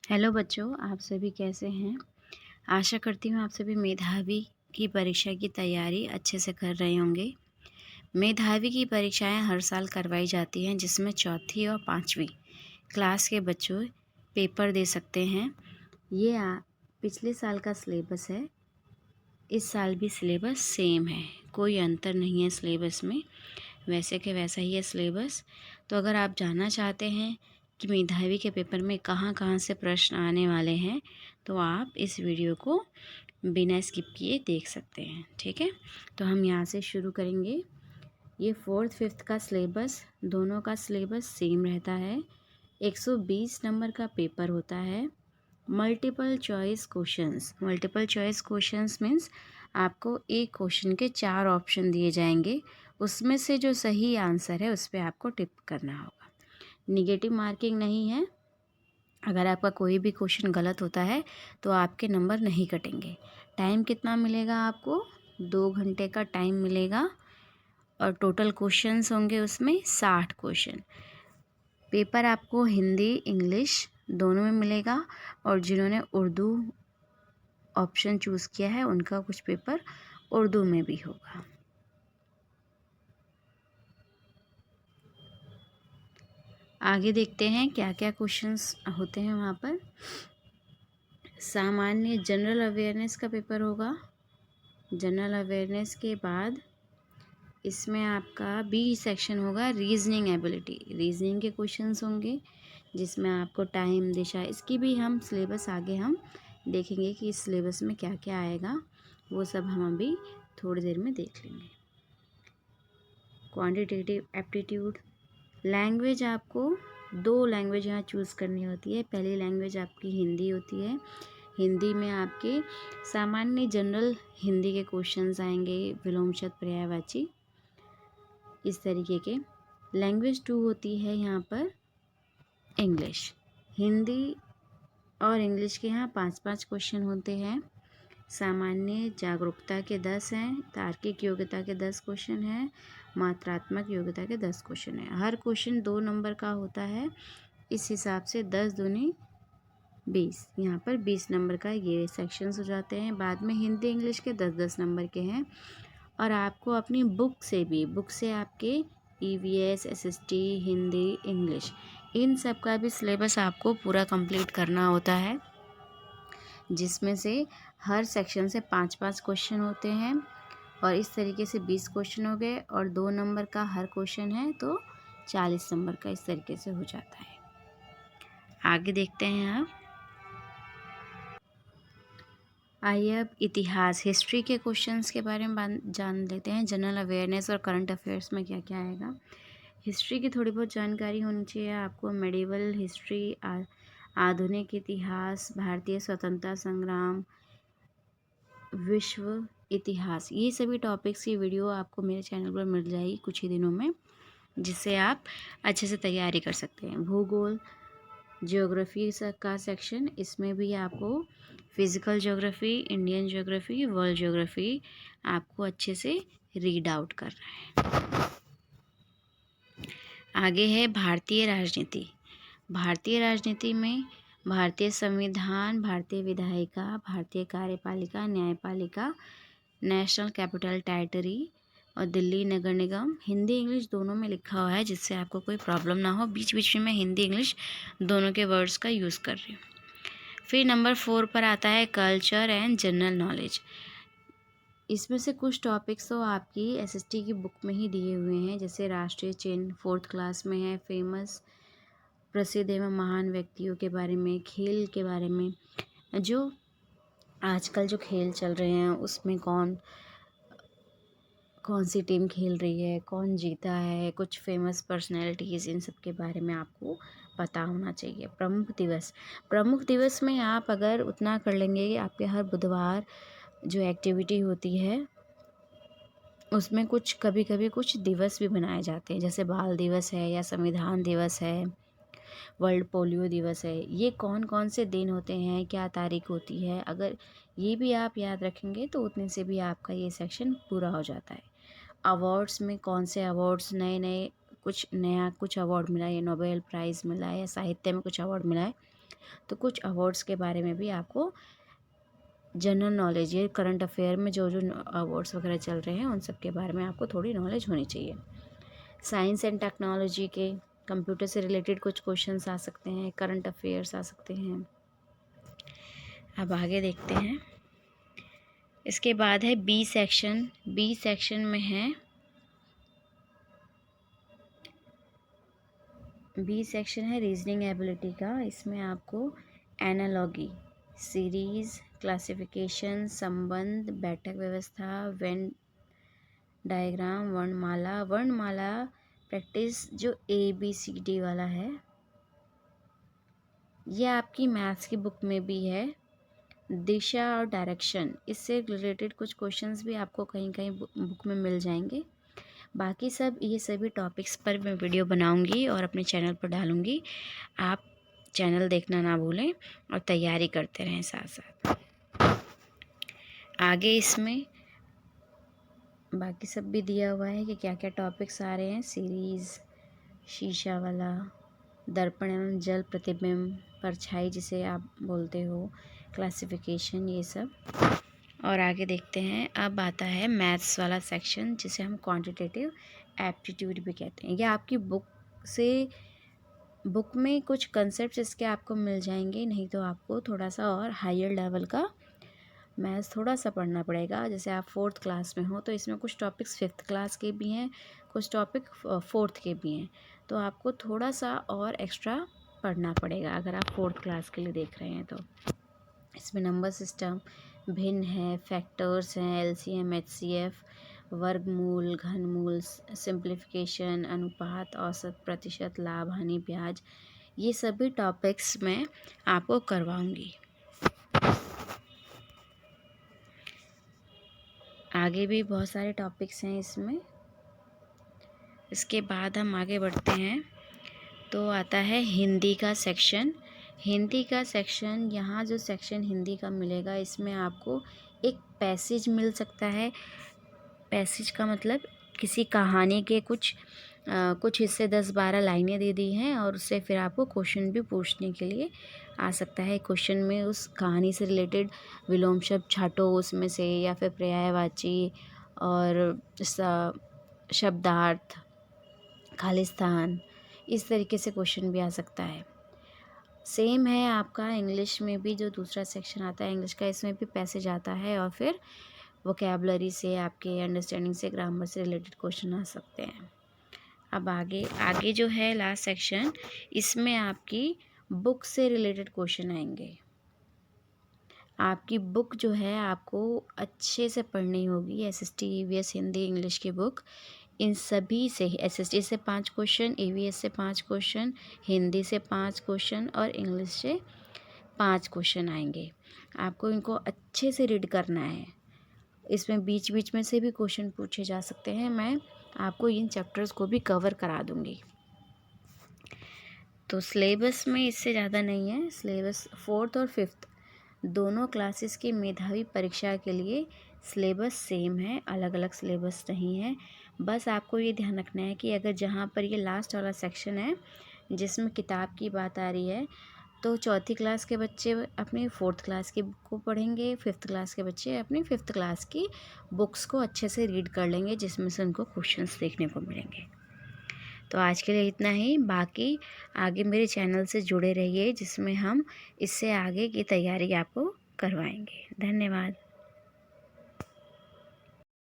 Hello बच्चों, आप सभी कैसे हैं। आशा करती हूँ आप सभी मेधावी की परीक्षा की तैयारी अच्छे से कर रहे होंगे। मेधावी की परीक्षाएं हर साल करवाई जाती हैं, जिसमें चौथी और पाँचवीं क्लास के बच्चों पेपर दे सकते हैं। ये पिछले साल का सिलेबस है। इस साल भी सिलेबस सेम है, कोई अंतर नहीं है सिलेबस में, वैसे के वैसा ही है सिलेबस। तो अगर आप जानना चाहते हैं कि मेधावी के पेपर में कहाँ कहाँ से प्रश्न आने वाले हैं, तो आप इस वीडियो को बिना स्किप किए देख सकते हैं। ठीक है, तो हम यहाँ से शुरू करेंगे। ये 4th 5th का सिलेबस, दोनों का सिलेबस सेम रहता है। 120 नंबर का पेपर होता है। मल्टीपल चॉइस क्वेश्चंस मीन्स आपको एक क्वेश्चन के 4 ऑप्शन दिए जाएंगे, उसमें से जो सही आंसर है उस पर आपको टिक करना होगा। निगेटिव मार्किंग नहीं है। अगर आपका कोई भी क्वेश्चन गलत होता है तो आपके नंबर नहीं कटेंगे। टाइम कितना मिलेगा आपको? 2 घंटे का टाइम मिलेगा और टोटल क्वेश्चंस होंगे उसमें 60 क्वेश्चन। पेपर आपको हिंदी इंग्लिश दोनों में मिलेगा, और जिन्होंने उर्दू ऑप्शन चूज़ किया है उनका कुछ पेपर उर्दू में भी होगा। आगे देखते हैं क्या क्या क्वेश्चंस होते हैं वहाँ पर। सामान्य जनरल अवेयरनेस का पेपर होगा। जनरल अवेयरनेस के बाद इसमें आपका बी सेक्शन होगा, रीजनिंग एबिलिटी। रीजनिंग के क्वेश्चंस होंगे जिसमें आपको टाइम, दिशा, इसकी भी हम सिलेबस आगे हम देखेंगे कि इस सिलेबस में क्या क्या आएगा, वो सब हम अभी थोड़ी देर में देख लेंगे। Quantitative aptitude. लैंग्वेज आपको 2 लैंग्वेज यहाँ चूज़ करनी होती है। पहली लैंग्वेज आपकी हिंदी होती है। हिंदी में आपके सामान्य जनरल हिंदी के क्वेश्चंस आएंगे, विलोमशब्द, पर्यायवाची, इस तरीके के। लैंग्वेज 2 होती है यहाँ पर इंग्लिश। हिंदी और इंग्लिश के यहाँ 5-5 क्वेश्चन होते हैं। सामान्य जागरूकता के 10 हैं, तार्किक योग्यता के 10 क्वेश्चन हैं, मात्रात्मक योग्यता के 10 क्वेश्चन हैं। हर क्वेश्चन 2 नंबर का होता है, इस हिसाब से 10 दूनी 20, यहाँ पर 20 नंबर का ये सेक्शंस हो जाते हैं। बाद में हिंदी इंग्लिश के 10-10 नंबर के हैं। और आपको अपनी बुक से आपके ईवीएस, एसएसटी, हिंदी, इंग्लिश, इन सब का भी सिलेबस आपको पूरा कंप्लीट करना होता है, जिसमें से हर सेक्शन से 5-5 क्वेश्चन होते हैं। और इस तरीके से 20 क्वेश्चन हो गए, और 2 नंबर का हर क्वेश्चन है तो 40 नंबर का इस तरीके से हो जाता है। आगे देखते हैं आप। आइए अब इतिहास, हिस्ट्री के क्वेश्चंस के बारे में जान लेते हैं। जनरल अवेयरनेस और करंट अफेयर्स में क्या क्या आएगा। हिस्ट्री की थोड़ी बहुत जानकारी होनी चाहिए आपको। मेडिवल हिस्ट्री, आधुनिक इतिहास, भारतीय स्वतंत्रता संग्राम, विश्व इतिहास, ये सभी टॉपिक्स की वीडियो आपको मेरे चैनल पर मिल जाएगी कुछ ही दिनों में, जिससे आप अच्छे से तैयारी कर सकते हैं। भूगोल, ज्योग्राफी का सेक्शन, इसमें भी आपको physical geography, Indian geography, world geography आपको अच्छे से रीड आउट करना है। आगे है भारतीय राजनीति। भारतीय राजनीति में भारतीय संविधान, भारतीय विधायिका, भारतीय कार्यपालिका, न्यायपालिका, नेशनल कैपिटल टेरिटरी और दिल्ली नगर निगम, हिंदी इंग्लिश दोनों में लिखा हुआ है, जिससे आपको कोई प्रॉब्लम ना हो। बीच बीच में मैं हिंदी इंग्लिश दोनों के वर्ड्स का यूज़ कर रही हूँ। फिर नंबर 4 पर आता है कल्चर एंड जनरल नॉलेज। इसमें से कुछ टॉपिक्स तो आपकी एसएसटी की बुक में ही दिए हुए हैं, जैसे राष्ट्रीय चिन्ह 4th क्लास में है, फेमस, प्रसिद्ध एवं महान व्यक्तियों के बारे में, खेल के बारे में, जो आजकल जो खेल चल रहे हैं उसमें कौन सी टीम खेल रही है, कौन जीता है, कुछ फेमस पर्सनैलिटीज़, इन सब के बारे में आपको पता होना चाहिए। प्रमुख दिवस में आप अगर उतना कर लेंगे कि आपके हर बुधवार जो एक्टिविटी होती है उसमें कुछ कभी कभी कुछ दिवस भी बनाए जाते हैं, जैसे बाल दिवस है या संविधान दिवस है, वर्ल्ड पोलियो दिवस है। ये कौन कौन से दिन होते हैं, क्या तारीख होती है, अगर ये भी आप याद रखेंगे तो उतने से भी आपका ये सेक्शन पूरा हो जाता है। अवार्ड्स में कौन से अवार्ड्स कुछ नया कुछ अवार्ड मिला है, नोबेल प्राइज़ मिला है या साहित्य में कुछ अवार्ड मिला है, तो कुछ अवार्ड्स के बारे में भी आपको जनरल नॉलेज, ये करंट अफेयर में जो जो अवार्ड्स वगैरह चल रहे हैं उन सब के बारे में आपको थोड़ी नॉलेज होनी चाहिए। साइंस एंड टेक्नोलॉजी के कंप्यूटर से रिलेटेड कुछ क्वेश्चंस आ सकते हैं, करंट अफेयर्स आ सकते हैं। अब आगे देखते हैं। इसके बाद है बी सेक्शन। बी सेक्शन में है, बी सेक्शन है रीजनिंग एबिलिटी का। इसमें आपको एनालॉगी, सीरीज, क्लासिफिकेशन, संबंध, बैठक व्यवस्था, वेन डायग्राम, वर्णमाला। वर्णमाला प्रैक्टिस जो ABCD वाला है, ये आपकी मैथ्स की बुक में भी है। दिशा और डायरेक्शन, इससे रिलेटेड कुछ क्वेश्चंस भी आपको कहीं कहीं बुक में मिल जाएंगे। बाकी सब ये सभी टॉपिक्स पर मैं वीडियो बनाऊंगी और अपने चैनल पर डालूंगी। आप चैनल देखना ना भूलें और तैयारी करते रहें साथ साथ। आगे इसमें बाकी सब भी दिया हुआ है कि क्या क्या टॉपिक्स आ रहे हैं। सीरीज़, शीशा वाला, दर्पण एवं जल प्रतिबिंब, परछाई जिसे आप बोलते हो, क्लासिफिकेशन, ये सब। और आगे देखते हैं। अब आता है मैथ्स वाला सेक्शन जिसे हम क्वांटिटेटिव एप्टीट्यूड भी कहते हैं। यह आपकी बुक में कुछ कंसेप्ट इसके आपको मिल जाएंगे, नहीं तो आपको थोड़ा सा और हायर लेवल का मैथ्स थोड़ा सा पढ़ना पड़ेगा। जैसे आप 4th क्लास में हो तो इसमें कुछ टॉपिक्स 5th क्लास के भी हैं, कुछ टॉपिक 4th के भी हैं, तो आपको थोड़ा सा और एक्स्ट्रा पढ़ना पड़ेगा अगर आप 4th क्लास के लिए देख रहे हैं तो। इसमें नंबर सिस्टम, भिन्न है, फैक्टर्स हैं, LCM, HCF, वर्गमूल, घनमूल, सिंप्लीफिकेशन, अनुपात, औसत, प्रतिशत, लाभ, हानि, ब्याज, ये सभी टॉपिक्स मैं आपको करवाऊंगी। आगे भी बहुत सारे टॉपिक्स हैं इसमें। इसके बाद हम आगे बढ़ते हैं तो आता है हिंदी का सेक्शन। हिंदी का सेक्शन, यहाँ जो सेक्शन हिंदी का मिलेगा इसमें आपको एक पैसेज मिल सकता है। पैसेज का मतलब किसी कहानी के कुछ हिस्से 10-12 लाइनें दे दी हैं और उससे फिर आपको क्वेश्चन भी पूछने के लिए आ सकता है। क्वेश्चन में उस कहानी से रिलेटेड विलोम शब्द छांटो उसमें से, या फिर पर्यायवाची और शब्दार्थ, खालिस्तान, इस तरीके से क्वेश्चन भी आ सकता है। सेम है आपका इंग्लिश में भी, जो दूसरा सेक्शन आता है इंग्लिश का, इसमें भी पैसेज आता है और फिर वोकैबुलरी से, आपके अंडरस्टैंडिंग से, ग्रामर से रिलेटेड क्वेश्चन आ सकते हैं। अब आगे जो है लास्ट सेक्शन, इसमें आपकी बुक से रिलेटेड क्वेश्चन आएंगे। आपकी बुक जो है आपको अच्छे से पढ़नी होगी। SST, EVS, हिंदी, इंग्लिश की बुक, इन सभी से SST से 5 क्वेश्चन, EVS से 5 क्वेश्चन, हिंदी से 5 क्वेश्चन और इंग्लिश से 5 क्वेश्चन आएंगे। आपको इनको अच्छे से रीड करना है। इसमें बीच बीच में से भी क्वेश्चन पूछे जा सकते हैं। मैं आपको इन चैप्टर्स को भी कवर करा दूंगी। तो सिलेबस में इससे ज़्यादा नहीं है। सिलेबस 4th और 5th दोनों क्लासेस की मेधावी परीक्षा के लिए सिलेबस सेम है, अलग अलग सिलेबस नहीं है। बस आपको ये ध्यान रखना है कि अगर जहाँ पर ये लास्ट वाला सेक्शन है जिसमें किताब की बात आ रही है, तो 4th क्लास के बच्चे अपनी 4th क्लास की बुक को पढ़ेंगे, 5th क्लास के बच्चे अपनी 5th क्लास की बुक्स को अच्छे से रीड कर लेंगे, जिसमें से उनको क्वेश्चंस देखने को मिलेंगे। तो आज के लिए इतना ही। बाकी आगे मेरे चैनल से जुड़े रहिए, जिसमें हम इससे आगे की तैयारी आपको करवाएंगे। धन्यवाद।